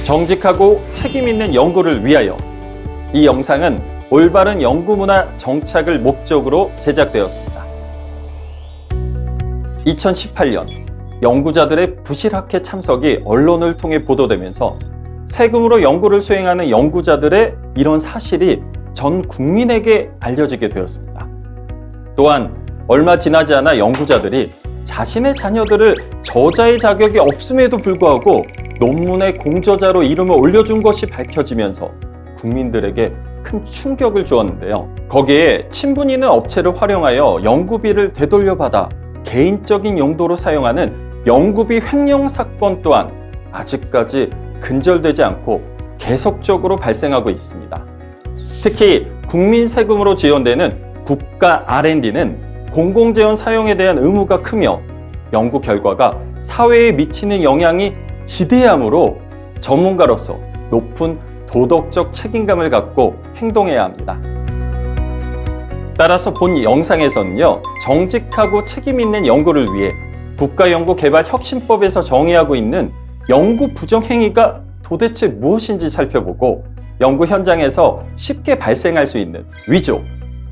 정직하고 책임 있는 연구를 위하여. 이 영상은 올바른 연구 문화 정착을 목적으로 제작되었습니다. 2018년 연구자들의 부실학회 참석이 언론을 통해 보도되면서 세금으로 연구를 수행하는 연구자들의 이런 사실이 전 국민에게 알려지게 되었습니다. 또한 얼마 지나지 않아 연구자들이 자신의 자녀들을 저자의 자격이 없음에도 불구하고 논문의 공저자로 이름을 올려준 것이 밝혀지면서 국민들에게 큰 충격을 주었는데요. 거기에 친분 있는 업체를 활용하여 연구비를 되돌려받아 개인적인 용도로 사용하는 연구비 횡령 사건 또한 아직까지 근절되지 않고 계속적으로 발생하고 있습니다. 특히 국민 세금으로 지원되는 국가 R&D는 공공재원 사용에 대한 의무가 크며 연구 결과가 사회에 미치는 영향이 지대하므로 전문가로서 높은 도덕적 책임감을 갖고 행동해야 합니다. 따라서 본 영상에서는요, 정직하고 책임 있는 연구를 위해 국가연구개발혁신법에서 정의하고 있는 연구 부정행위가 도대체 무엇인지 살펴보고 연구 현장에서 쉽게 발생할 수 있는 위조,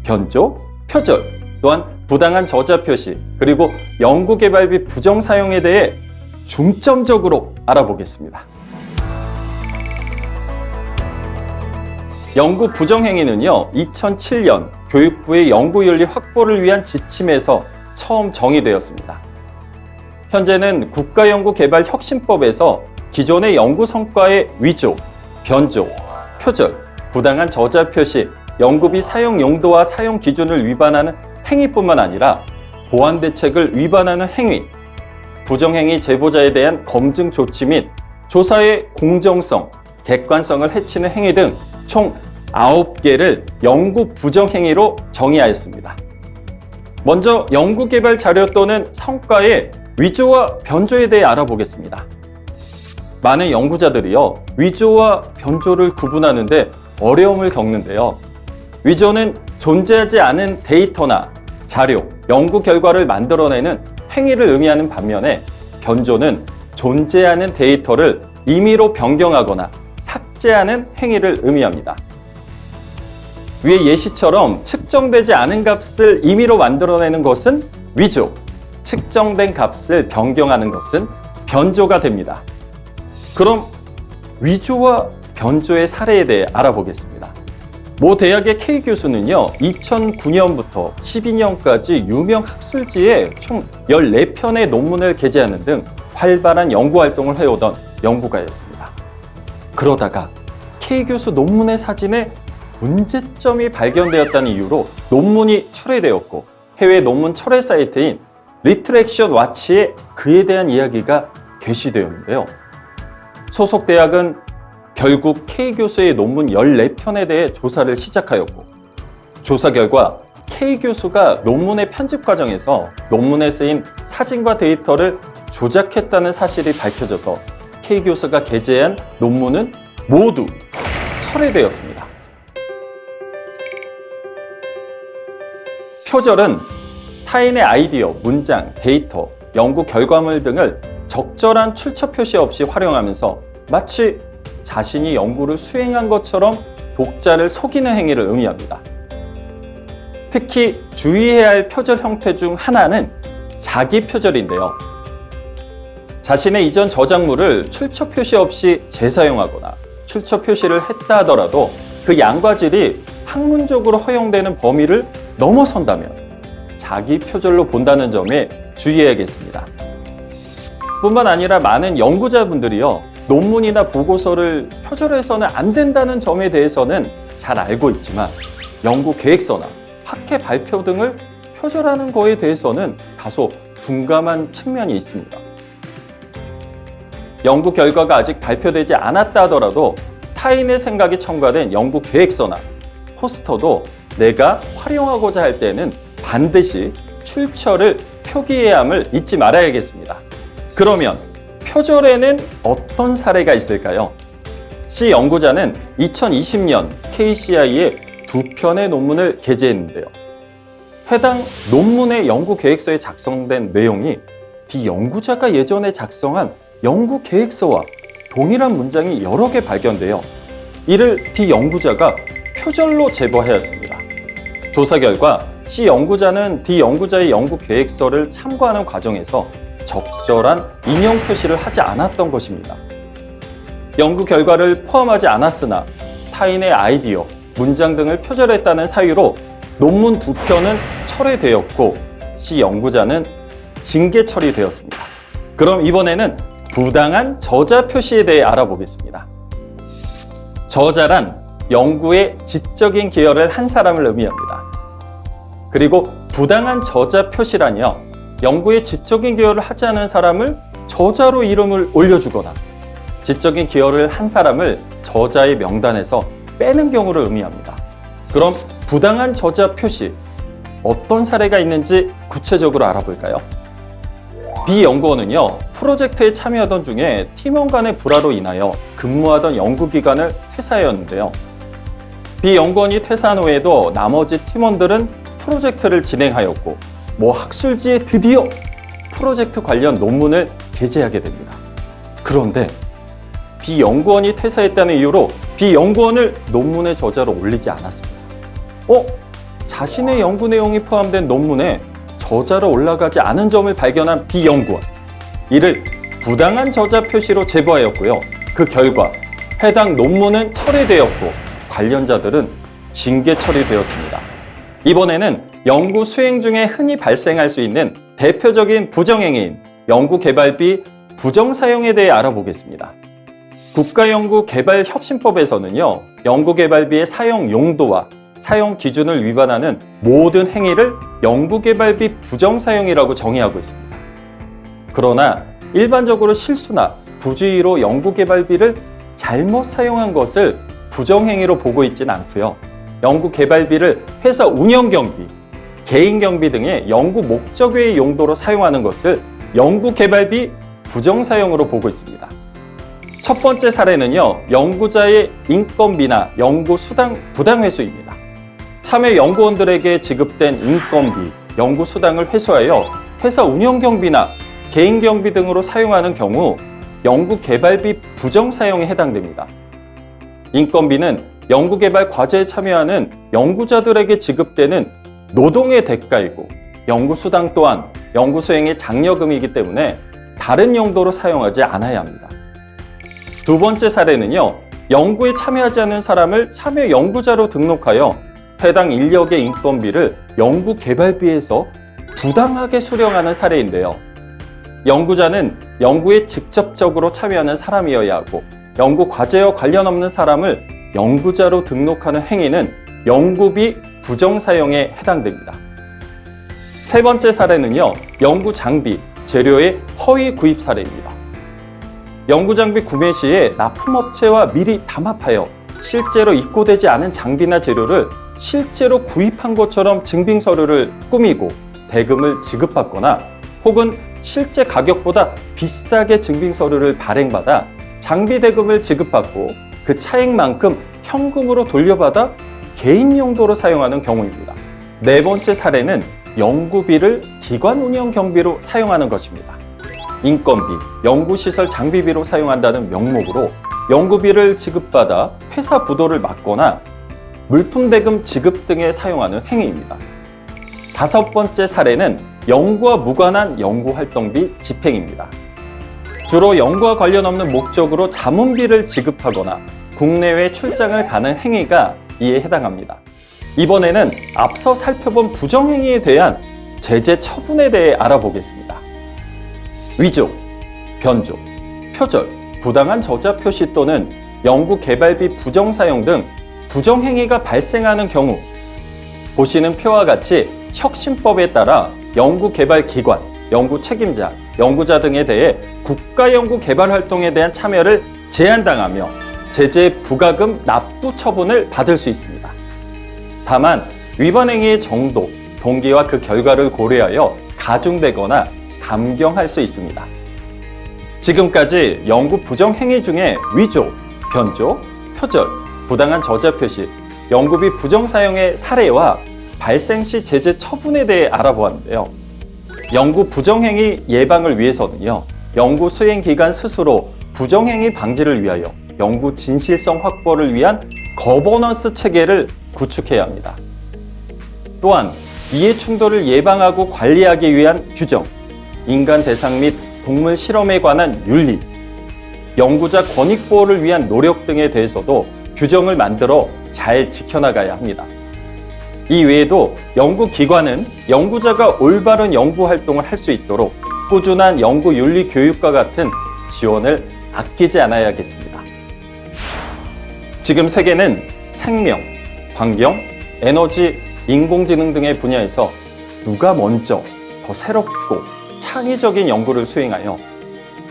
변조, 표절, 또한 부당한 저자 표시, 그리고 연구개발비 부정사용에 대해 중점적으로 알아보겠습니다. 연구 부정행위는요, 2007년 교육부의 연구윤리 확보를 위한 지침에서 처음 정의되었습니다. 현재는 국가연구개발혁신법에서 기존의 연구 성과의 위조, 변조, 표절, 부당한 저자 표시, 연구비 사용 용도와 사용 기준을 위반하는 행위뿐만 아니라 보안 대책을 위반하는 행위, 부정행위 제보자에 대한 검증 조치 및 조사의 공정성, 객관성을 해치는 행위 등 총 9개를 연구 부정행위로 정의하였습니다. 먼저 연구개발 자료 또는 성과의 위조와 변조에 대해 알아보겠습니다. 많은 연구자들이요, 위조와 변조를 구분하는데 어려움을 겪는데요. 위조는 존재하지 않은 데이터나 자료, 연구 결과를 만들어내는 행위를 의미하는 반면에 변조는 존재하는 데이터를 임의로 변경하거나 삭제하는 행위를 의미합니다. 위의 예시처럼 측정되지 않은 값을 임의로 만들어내는 것은 위조, 측정된 값을 변경하는 것은 변조가 됩니다. 그럼 위조와 변조의 사례에 대해 알아보겠습니다. 모 대학의 K 교수는요, 2009년부터 12년까지 유명 학술지에 총 14편의 논문을 게재하는 등 활발한 연구활동을 해오던 연구가였습니다. 그러다가 K 교수 논문의 사진에 문제점이 발견되었다는 이유로 논문이 철회되었고 해외 논문 철회 사이트인 리트렉션 와치에 그에 대한 이야기가 게시되었는데요. 소속 대학은 결국 K 교수의 논문 14편에 대해 조사를 시작하였고 조사 결과 K 교수가 논문의 편집 과정에서 논문에 쓰인 사진과 데이터를 조작했다는 사실이 밝혀져서 K 교수가 게재한 논문은 모두 철회되었습니다. 표절은 타인의 아이디어, 문장, 데이터, 연구 결과물 등을 적절한 출처 표시 없이 활용하면서 마치 자신이 연구를 수행한 것처럼 독자를 속이는 행위를 의미합니다. 특히 주의해야 할 표절 형태 중 하나는 자기 표절인데요. 자신의 이전 저작물을 출처 표시 없이 재사용하거나 출처 표시를 했다 하더라도 그 양과 질이 학문적으로 허용되는 범위를 넘어선다면 자기 표절로 본다는 점에 주의해야겠습니다. 뿐만 아니라 많은 연구자분들이요, 논문이나 보고서를 표절해서는 안 된다는 점에 대해서는 잘 알고 있지만 연구 계획서나 학회 발표 등을 표절하는 거에 대해서는 다소 둔감한 측면이 있습니다. 연구 결과가 아직 발표되지 않았다 하더라도 타인의 생각이 첨가된 연구 계획서나 포스터도 내가 활용하고자 할 때는 반드시 출처를 표기해야 함을 잊지 말아야겠습니다. 그러면 표절에는 어떤 사례가 있을까요? C 연구자는 2020년 KCI에 2편의 논문을 게재했는데요. 해당 논문의 연구 계획서에 작성된 내용이 이 연구자가 예전에 작성한 연구 계획서와 동일한 문장이 여러 개 발견되어 이를 B 연구자가 표절로 제보하였습니다. 조사 결과 C 연구자는 D 연구자의 연구 계획서를 참고하는 과정에서 적절한 인용 표시를 하지 않았던 것입니다. 연구 결과를 포함하지 않았으나 타인의 아이디어, 문장 등을 표절했다는 사유로 논문 2편은 철회되었고 C 연구자는 징계 처리되었습니다. 그럼 이번에는 부당한 저자 표시에 대해 알아보겠습니다. 저자란 연구에 지적인 기여를 한 사람을 의미합니다. 그리고 부당한 저자 표시란요, 연구에 지적인 기여를 하지 않은 사람을 저자로 이름을 올려주거나 지적인 기여를 한 사람을 저자의 명단에서 빼는 경우를 의미합니다. 그럼 부당한 저자 표시, 어떤 사례가 있는지 구체적으로 알아볼까요? B 연구원은요, 프로젝트에 참여하던 중에 팀원 간의 불화로 인하여 근무하던 연구기관을 퇴사하였는데요. B 연구원이 퇴사한 후에도 나머지 팀원들은 프로젝트를 진행하였고, 학술지에 드디어 프로젝트 관련 논문을 게재하게 됩니다. 그런데 B 연구원이 퇴사했다는 이유로 B 연구원을 논문의 저자로 올리지 않았습니다. 자신의 연구 내용이 포함된 논문에 저자로 올라가지 않은 점을 발견한 B 연구원. 이를 부당한 저자 표시로 제보하였고요. 그 결과 해당 논문은 철회되었고 관련자들은 징계 처리되었습니다. 이번에는 연구 수행 중에 흔히 발생할 수 있는 대표적인 부정행위인 연구개발비 부정사용에 대해 알아보겠습니다. 국가연구개발혁신법에서는요, 연구개발비의 사용 용도와 사용 기준을 위반하는 모든 행위를 연구개발비 부정사용이라고 정의하고 있습니다. 그러나 일반적으로 실수나 부주의로 연구개발비를 잘못 사용한 것을 부정행위로 보고 있지는 않고요. 연구개발비를 회사 운영경비, 개인경비 등의 연구 목적 외의 용도로 사용하는 것을 연구개발비 부정사용으로 보고 있습니다. 첫 번째 사례는요, 연구자의 인건비나 연구수당 부당회수입니다. 참여 연구원들에게 지급된 인건비, 연구수당을 회수하여 회사 운영경비나 개인경비 등으로 사용하는 경우 연구개발비 부정사용에 해당됩니다. 인건비는 연구개발 과제에 참여하는 연구자들에게 지급되는 노동의 대가이고, 연구수당 또한 연구수행의 장려금이기 때문에 다른 용도로 사용하지 않아야 합니다. 두 번째 사례는요, 연구에 참여하지 않는 사람을 참여 연구자로 등록하여 해당 인력의 인건비를 연구개발비에서 부당하게 수령하는 사례인데요. 연구자는 연구에 직접적으로 참여하는 사람이어야 하고, 연구 과제와 관련 없는 사람을 연구자로 등록하는 행위는 연구비 부정사용에 해당됩니다. 세 번째 사례는요, 연구 장비, 재료의 허위 구입 사례입니다. 연구 장비 구매 시에 납품업체와 미리 담합하여 실제로 입고되지 않은 장비나 재료를 실제로 구입한 것처럼 증빙서류를 꾸미고 대금을 지급받거나, 혹은 실제 가격보다 비싸게 증빙서류를 발행받아 장비 대금을 지급받고 그 차액만큼 현금으로 돌려받아 개인 용도로 사용하는 경우입니다. 네 번째 사례는 연구비를 기관 운영 경비로 사용하는 것입니다. 인건비, 연구시설 장비비로 사용한다는 명목으로 연구비를 지급받아 회사 부도를 막거나 물품 대금 지급 등에 사용하는 행위입니다. 다섯 번째 사례는 연구와 무관한 연구활동비 집행입니다. 주로 연구와 관련 없는 목적으로 자문비를 지급하거나 국내외 출장을 가는 행위가 이에 해당합니다. 이번에는 앞서 살펴본 부정행위에 대한 제재 처분에 대해 알아보겠습니다. 위조, 변조, 표절, 부당한 저자 표시 또는 연구개발비 부정사용 등 부정행위가 발생하는 경우 보시는 표와 같이 혁신법에 따라 연구개발기관, 연구책임자, 연구자 등에 대해 국가연구개발활동에 대한 참여를 제한당하며 제재 부과금 납부 처분을 받을 수 있습니다. 다만 위반 행위의 정도, 동기와 그 결과를 고려하여 가중되거나 감경할 수 있습니다. 지금까지 연구 부정행위 중에 위조, 변조, 표절, 부당한 저자 표시, 연구비 부정사용의 사례와 발생 시 제재 처분에 대해 알아보았는데요. 연구 부정행위 예방을 위해서는요, 연구 수행 기관 스스로 부정행위 방지를 위하여 연구 진실성 확보를 위한 거버넌스 체계를 구축해야 합니다. 또한 이해 충돌을 예방하고 관리하기 위한 규정, 인간 대상 및 동물 실험에 관한 윤리, 연구자 권익 보호를 위한 노력 등에 대해서도 규정을 만들어 잘 지켜나가야 합니다. 이 외에도 연구기관은 연구자가 올바른 연구 활동을 할 수 있도록 꾸준한 연구 윤리 교육과 같은 지원을 아끼지 않아야겠습니다. 지금 세계는 생명, 환경, 에너지, 인공지능 등의 분야에서 누가 먼저 더 새롭고 창의적인 연구를 수행하여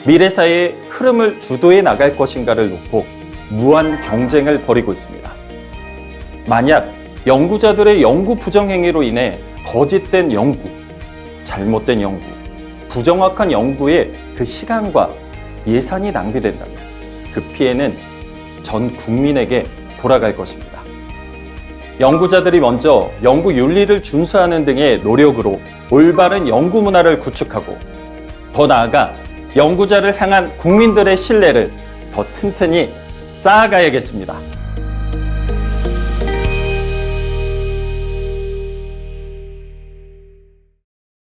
미래 사회의 흐름을 주도해 나갈 것인가를 놓고 무한 경쟁을 벌이고 있습니다. 만약 연구자들의 연구 부정행위로 인해 거짓된 연구, 잘못된 연구, 부정확한 연구에 그 시간과 예산이 낭비된다면 그 피해는 전 국민에게 돌아갈 것입니다. 연구자들이 먼저 연구 윤리를 준수하는 등의 노력으로 올바른 연구 문화를 구축하고 더 나아가 연구자를 향한 국민들의 신뢰를 더 튼튼히 쌓아가야겠습니다.